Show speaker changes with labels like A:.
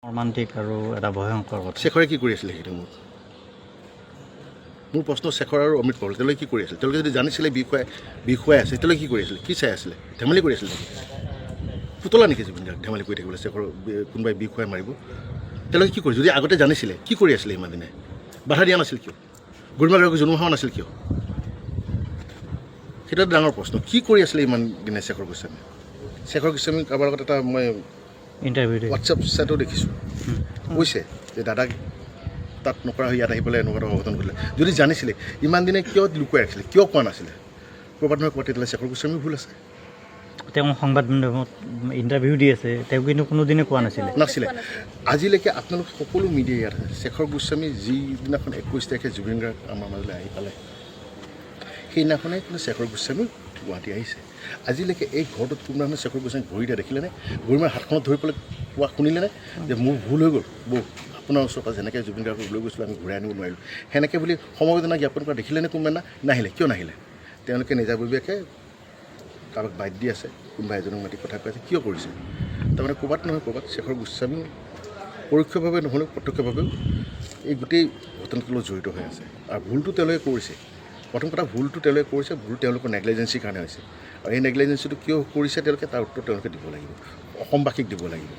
A: মৰ্মান্তিক আৰু এটা ভয়ংকৰ কথা।
B: শেখৰে কি কৰি আছিলে সেইটো মোৰ প্ৰশ্ন। শেখৰ আৰু অমিত পল তেওঁলোকে কি কৰি আছিলে? তেওঁলোকে যদি জানিছিলে বিষুৱাই আছে তেওঁলোকে কি কৰি আছিলে? কি চাই আছিলে? ধেমালি কৰি আছিলে? পুতলা নেকি জুবিন গাৰ্গ ধেমালি কৰি থাকিবলৈ? শেখৰ কোনোবাই বিষুৱাই মাৰিব? তেওঁলোকে কি কৰিছে? যদি আগতে জানিছিলে কি কৰি আছিলে? ইমান দিনে বাধা দিয়া নাছিল কিয়? গৰিমা গাৰ্গক জন্ম হোৱা নাছিল কিয়? সেইটো এটা ডাঙৰ প্ৰশ্ন। কি কৰি আছিলে ইমান দিনে শেখৰ গোস্বামী? শেখৰ গোস্বামী কাৰোবাৰ লগত এটা মই
A: ইণ্টাৰভিউ
B: হোৱাটছআপ চেটো দেখিছোঁ, কৈছে যে দাদাক তাত নকৰা হৈ ইয়াত আহি পেলাই এনেকুৱা অঘটন কৰিলে। যদি জানিছিলে ইমান দিনে কিয় লুকুৱাই ৰাখিছিলে? কিয় কোৱা নাছিলে? ক'ৰবাত নহয় ক'ৰবাত তেতিয়াহ'লে শেখৰ গোস্বামী ভুল আছে।
A: তেওঁ সংবাদ মাধ্যমত ইণ্টাৰভিউ দি আছে, তেওঁ কিন্তু কোনোদিনে কোৱা নাছিলে।
B: আজিলৈকে আপোনালোক সকলো মিডিয়া ইয়াত আছে। শেখৰ গোস্বামী যিদিনাখন 21 তাৰিখে জুবিন গাৰ্গ আমাৰ মাজলৈ আহি পালে সেইদিনাখনে কিন্তু শেখৰ গোস্বামী গুৱাহাটী আহিছে। আজিলৈকে এই ঘৰটোত কোনোদিনাখনে শেখৰ গোস্বামী ভৰি দিয়া দেখিলেনে? গৰিমাৰ হাতখনত ধৰি পেলাই কোৱা শুনিলেনে যে মোৰ ভুল হৈ গ'ল বৌ, আপোনাৰ ওচৰৰ পৰা যেনেকৈ জুবিন গাৰ্গক লৈ গৈছিলোঁ আমি ঘূৰাই আনিব নোৱাৰিলোঁ, সেনেকৈ বুলি সমবেদনা জ্ঞাপন কৰা দেখিলেনে? কোনোবাই নাহিলে। কিয় নাহিলে? তেওঁলোকে নিজাববীয়াকৈ কাৰোবাক বাইট দি আছে, কোনোবা এজনক মাতি কথা কৈ আছে। কিয় কৰিছে? তাৰমানে ক'ৰবাত নহয় ক'ৰবাত শেখৰ গোস্বামী পৰোক্ষভাৱে নহ'লেও প্ৰত্যক্ষভাৱেও এই গোটেই ঘটনাটোৰ লগত জড়িত হৈ আছে। আৰু ভুলটো তেওঁলোকে কৰিছে। প্ৰথম কথা, ভুলটো তেওঁলোকে কৰিছে, ভুল তেওঁলোকৰ নেগলিজেঞ্চিৰ কাৰণে হৈছে। আৰু এই নেগলিজেঞ্চিটো কিয় কৰিছে তেওঁলোকে তাৰ উত্তৰ তেওঁলোকে দিব লাগিব, অসমবাসীক দিব লাগিব।